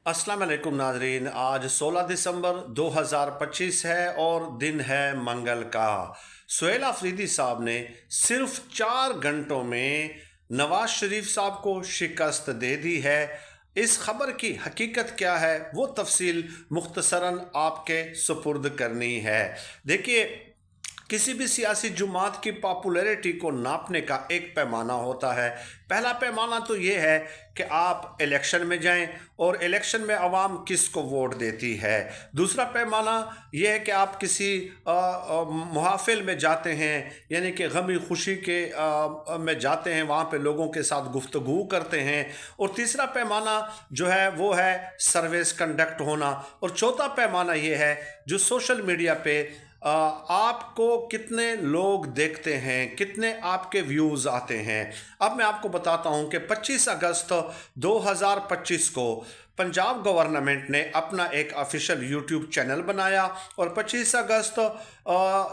अस्सलाम वालेकुम नाजरीन। आज 16 दिसंबर 2025 है और दिन है मंगल का। सुहेल अफरीदी साहब ने सिर्फ 4 घंटों में नवाज शरीफ साहब को शिकस्त दे दी है। इस खबर की हकीकत क्या है वो तफसील मुख्तसरन आपके सुपुर्द करनी है। देखिए, किसी भी सियासी जुमात की पॉपुलैरिटी को नापने का एक पैमाना होता है। पहला पैमाना तो ये है कि आप इलेक्शन में जाएं और इलेक्शन में आवाम किसको वोट देती है। दूसरा पैमाना यह है कि आप किसी मुहाफिल में जाते हैं, यानी कि गमी खुशी के में जाते हैं, वहाँ पे लोगों के साथ गुफ्तगू करते हैं। और तीसरा पैमाना जो है वो है सर्विस कंडक्ट होना। और चौथा पैमाना ये है जो सोशल मीडिया पे आपको कितने लोग देखते हैं, कितने आपके व्यूज़ आते हैं। अब मैं आपको बताता हूं कि 25 अगस्त 2025 को पंजाब गवर्नमेंट ने अपना एक ऑफिशियल यूट्यूब चैनल बनाया और 25 अगस्त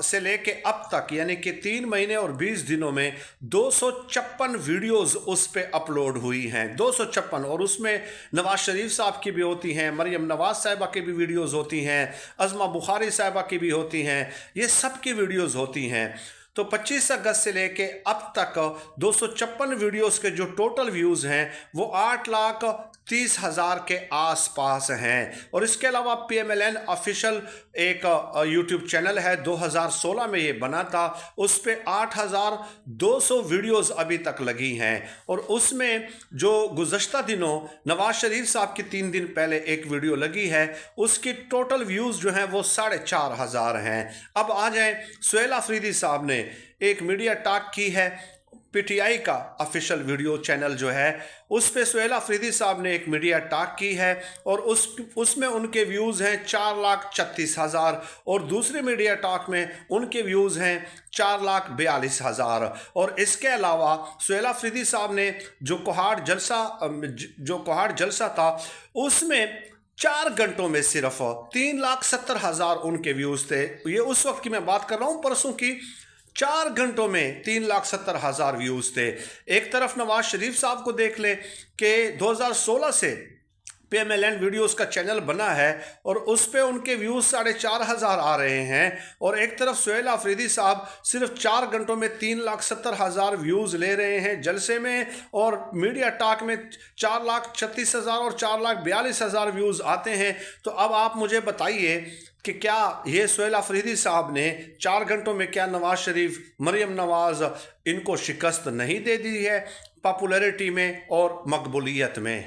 से लेके अब तक यानी कि 3 महीने और 20 दिनों में 256 वीडियोस उस पे अपलोड हुई हैं। 256, और उसमें नवाज शरीफ साहब की भी होती हैं, मरियम नवाज साहिबा की भी वीडियोस होती हैं, अज़मा बुखारी साहिबा की भी होती हैं, ये सब की वीडियोस होती हैं। तो 25 अगस्त से लेके अब तक 256 वीडियोस के जो टोटल व्यूज़ हैं वो 8,30,000 के आसपास हैं। और इसके अलावा PMLN ऑफिशियल एक यूट्यूब चैनल है, 2016 में ये बना था, उस पर 8,200 वीडियोस अभी तक लगी हैं। और उसमें जो गुज़श्ता दिनों नवाज शरीफ साहब की 3 दिन पहले एक वीडियो लगी है, उसकी टोटल व्यूज़ जो हैं वो 4,500 हैं। अब आ जाएं, सुहेल अफरीदी साहब ने एक मीडिया टॉक की है, PTI का ऑफिशियल वीडियो चैनल जो है उस पे सुहेल अफरीदी साहब ने एक मीडिया टॉक की है और उसमें उनके व्यूज़ हैं 4,36,000 और दूसरे मीडिया टॉक में उनके व्यूज़ हैं 4,42,000। और इसके अलावा सुहेल अफरीदी साहब ने जो कोहाड़ जलसा था उसमें 4 घंटों में सिर्फ 3,70,000 उनके व्यूज़ थे। ये उस वक्त की मैं बात कर रहा हूँ, परसों की। 4 घंटों में 3,70,000 व्यूज़ थे। एक तरफ नवाज शरीफ साहब को देख लें कि 2016 से PMLN वीडियोस का चैनल बना है और उस पे उनके व्यूज़ 4,500 आ रहे हैं। और एक तरफ सुहेल अफरीदी साहब सिर्फ 4 घंटों में 3,70,000 व्यूज़ ले रहे हैं जलसे में, और मीडिया टॉक में 4,36,000 और 4,42,000 व्यूज़ आते हैं। तो अब आप मुझे बताइए कि क्या ये सुहेल अफरीदी साहब ने 4 घंटों में क्या नवाज शरीफ, मरियम नवाज इनको शिकस्त नहीं दे दी है पॉपुलैरिटी में और मकबूलियत में।